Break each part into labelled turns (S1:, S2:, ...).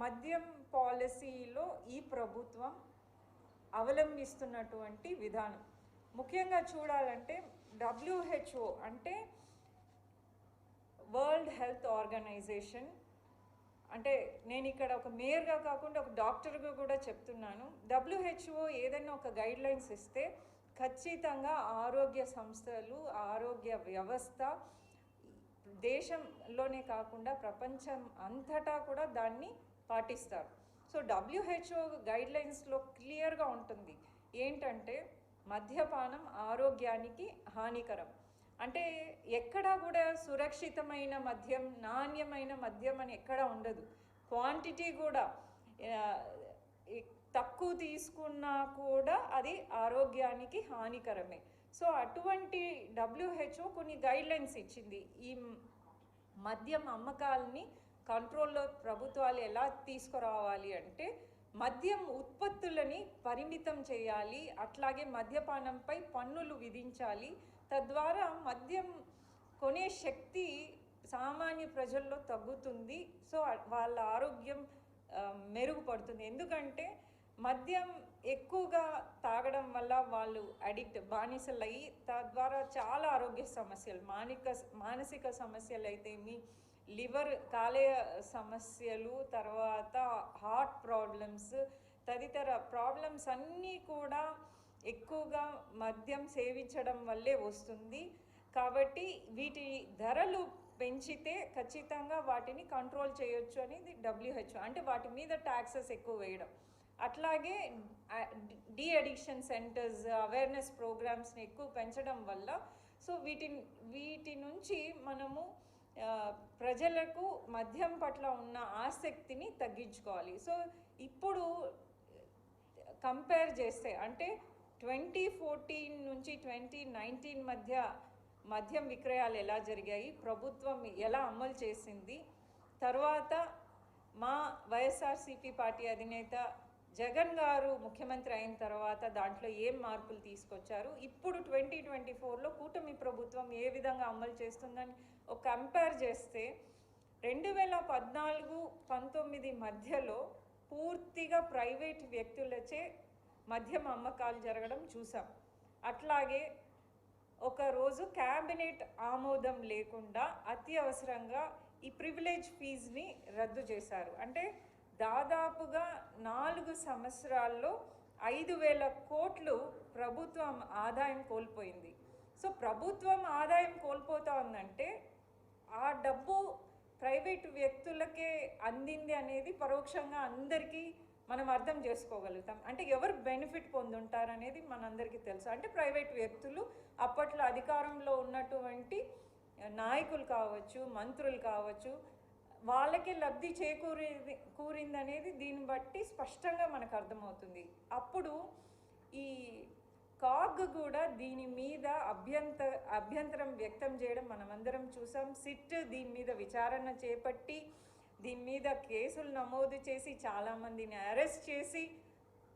S1: మద్యం పాలసీలో ఈ ప్రభుత్వం అవలంబిస్తున్నటువంటి విధానం ముఖ్యంగా చూడాలంటే WHO అంటే వరల్డ్ హెల్త్ ఆర్గనైజేషన్, అంటే నేను ఇక్కడ ఒక మేయర్గా కాకుండా ఒక డాక్టర్గా కూడా చెప్తున్నాను, WHO ఏదైనా ఒక గైడ్లైన్స్ ఇస్తే ఖచ్చితంగా ఆరోగ్య సంస్థలు, ఆరోగ్య వ్యవస్థ దేశంలోనే కాకుండా ప్రపంచం అంతటా కూడా దాన్ని పాటిస్తారు. సో WHO గైడ్లైన్స్లో క్లియర్గా ఉంటుంది ఏంటంటే మద్యపానం ఆరోగ్యానికి హానికరం. అంటే ఎక్కడా కూడా సురక్షితమైన మద్యం, నాణ్యమైన మద్యం అని ఎక్కడా ఉండదు. క్వాంటిటీ కూడా తక్కువ తీసుకున్నా కూడా అది ఆరోగ్యానికి హానికరమే. సో అటువంటి WHO కొన్ని గైడ్లైన్స్ ఇచ్చింది. ఈ మద్యం అమ్మకాలని కంట్రోల్లో ప్రభుత్వాలు ఎలా తీసుకురావాలి అంటే మద్యం ఉత్పత్తులని పరిమితం చేయాలి, అట్లాగే మద్యపానంపై పన్నులు విధించాలి. తద్వారా మద్యం కొనే శక్తి సామాన్య ప్రజల్లో తగ్గుతుంది. సో వాళ్ళ ఆరోగ్యం మెరుగుపడుతుంది. ఎందుకంటే మద్యం ఎక్కువగా తాగడం వల్ల వాళ్ళు బానిసలు అయ్యి తద్వారా చాలా ఆరోగ్య సమస్యలు, మానసిక సమస్యలు అయితేమి, లివర్ కాలేయ సమస్యలు, తర్వాత హార్ట్ ప్రాబ్లమ్స్, తదితర ప్రాబ్లమ్స్ అన్నీ కూడా ఎక్కువగా మద్యం సేవించడం వల్లే వస్తుంది. కాబట్టి వీటి ధరలు పెంచితే ఖచ్చితంగా వాటిని కంట్రోల్ చేయొచ్చు అనేది WHO, అంటే వాటి మీద ట్యాక్సెస్ ఎక్కువ వేయడం. అట్లాగే డీ అడిక్షన్ సెంటర్స్, అవేర్నెస్ ప్రోగ్రామ్స్ని ఎక్కువ పెంచడం వల్ల సో వీటి నుంచి మనము ప్రజలకు మద్యం పట్ల ఉన్న ఆసక్తిని తగ్గించుకోవాలి. సో ఇప్పుడు కంపేర్ చేస్తే అంటే 2014 నుంచి 2019 మధ్య మద్యం విక్రయాలు ఎలా జరిగాయి, ప్రభుత్వం ఎలా అమలు చేసింది, తర్వాత మా వైఎస్ఆర్సీపీ పార్టీ అధినేత జగన్ గారు ముఖ్యమంత్రి అయిన తర్వాత దాంట్లో ఏం మార్పులు తీసుకొచ్చారు, ఇప్పుడు 2024లో కూటమి ప్రభుత్వం ఏ విధంగా అమలు చేస్తుందని ఒక కంపేర్ చేస్తే 2014-19 మధ్యలో పూర్తిగా ప్రైవేట్ వ్యక్తులచే మద్యం అమ్మకాలు జరగడం చూసాం. అట్లాగే ఒకరోజు క్యాబినెట్ ఆమోదం లేకుండా అత్యవసరంగా ఈ ప్రివిలేజ్ ఫీజుని రద్దు చేశారు. అంటే దాదాపుగా 4 సంవత్సరాల్లో 5,000 కోట్లు ప్రభుత్వం ఆదాయం కోల్పోయింది. సో ప్రభుత్వం ఆదాయం కోల్పోతా ఉందంటే ఆ డబ్బు ప్రైవేట్ వ్యక్తులకే అందింది అనేది పరోక్షంగా అందరికీ మనం అర్థం చేసుకోగలుగుతాం. అంటే ఎవరు బెనిఫిట్ పొందుంటారు అనేది మనందరికీ తెలుసు. అంటే ప్రైవేట్ వ్యక్తులు, అప్పట్లో అధికారంలో ఉన్నటువంటి నాయకులు కావచ్చు, మంత్రులు కావచ్చు, వాళ్ళకి లబ్ధి కూరిందనేది దీన్ని బట్టి స్పష్టంగా మనకు అర్థమవుతుంది. అప్పుడు ఈ కాగ్ కూడా దీని మీద అభ్యంతరం వ్యక్తం చేయడం మనమందరం చూసాం. సిట్ దీని మీద విచారణ చేపట్టి దీని మీద కేసులు నమోదు చేసి చాలామందిని అరెస్ట్ చేసి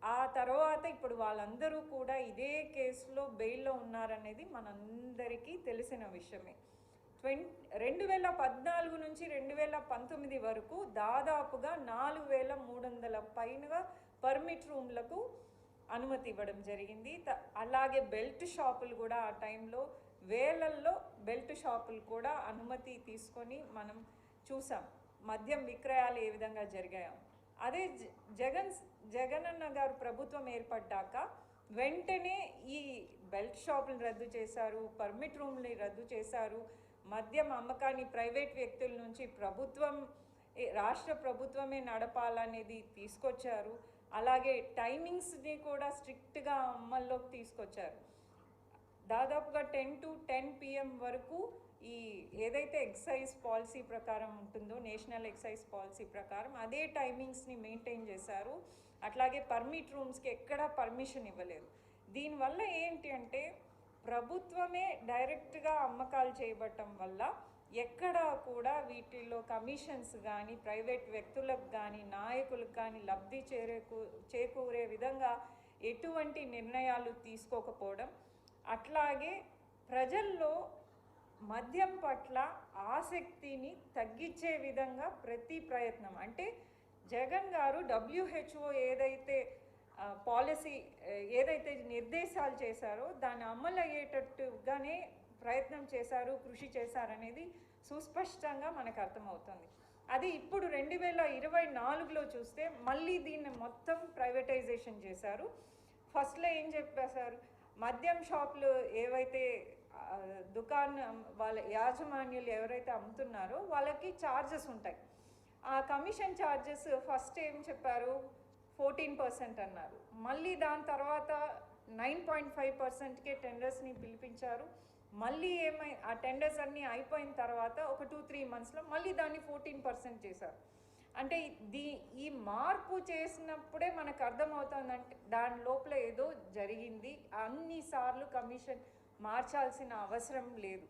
S1: ఆ తర్వాత ఇప్పుడు వాళ్ళందరూ కూడా ఇదే కేసులో బెయిల్లో ఉన్నారనేది మనందరికీ తెలిసిన విషయమే. 2014 నుంచి 2019 వరకు దాదాపుగా 4,300 పైనగా పర్మిట్ రూమ్లకు అనుమతి ఇవ్వడం జరిగింది. అలాగే బెల్ట్ షాపులు కూడా ఆ టైంలో వేలల్లో బెల్ట్ షాపులు కూడా అనుమతి తీసుకొని మనం చూసాం మద్యం విక్రయాలు ఏ విధంగా జరిగాయో. అదే జగనన్న గారు ప్రభుత్వం ఏర్పడ్డాక వెంటనే ఈ బెల్ట్ షాపులను రద్దు చేశారు, పర్మిట్ రూమ్ని రద్దు చేశారు, మద్యం అమ్మకాన్ని ప్రైవేట్ వ్యక్తుల నుంచి రాష్ట్ర ప్రభుత్వమే నడపాలనేది తీసుకొచ్చారు. అలాగే టైమింగ్స్ని కూడా స్ట్రిక్ట్గా అమల్లోకి తీసుకొచ్చారు. దాదాపుగా 10 to 10 PM వరకు ఈ ఏదైతే ఎక్సైజ్ పాలసీ ప్రకారం ఉంటుందో, నేషనల్ ఎక్సైజ్ పాలసీ ప్రకారం అదే టైమింగ్స్ని మెయింటైన్ చేశారు. అట్లాగే పర్మిట్ రూమ్స్కి ఎక్కడా పర్మిషన్ ఇవ్వలేదు. దీనివల్ల ఏంటి అంటే ప్రభుత్వమే డైరెక్ట్గా అమ్మకాలు చేయబట్టడం వల్ల ఎక్కడా కూడా వీటిలో కమిషన్స్ కానీ, ప్రైవేట్ వ్యక్తులకు కానీ, నాయకులకు కానీ లబ్ధి చేకూరే విధంగా ఎటువంటి నిర్ణయాలు తీసుకోకపోవడం, అట్లాగే ప్రజల్లో మద్యం పట్ల ఆసక్తిని తగ్గించే విధంగా ప్రతి ప్రయత్నం, అంటే జగన్ గారు WHO ఏదైతే పాలసీ ఏదైతే నిర్దేశాలు చేశారో దాన్ని అమలు అయ్యేటట్టుగానే ప్రయత్నం చేశారు, కృషి చేశారనేది సుస్పష్టంగా మనకు అర్థమవుతుంది. అది ఇప్పుడు 2024లో చూస్తే మళ్ళీ దీన్ని మొత్తం ప్రైవేటైజేషన్ చేశారు. ఫస్ట్లో ఏం చెప్పేశారు, మద్యం షాపులు ఏవైతే దుకాణం వాళ్ళ యాజమాన్యులు ఎవరైతే అమ్ముతున్నారో వాళ్ళకి ఛార్జెస్ ఉంటాయి. ఆ కమిషన్ ఛార్జెస్ ఫస్ట్ ఏం చెప్పారు 14% అన్నారు. మళ్ళీ దాని తర్వాత 9.5%కే టెండర్స్ని పిలిపించారు. మళ్ళీ ఆ టెండర్స్ అన్నీ అయిపోయిన తర్వాత ఒక 2-3 మంత్స్లో మళ్ళీ దాన్ని 14% చేశారు. అంటే ఈ మార్పు చేసినప్పుడే మనకు అర్థమవుతుందంటే దాని లోపల ఏదో జరిగింది. అన్నిసార్లు కమిషన్ మార్చాల్సిన అవసరం లేదు.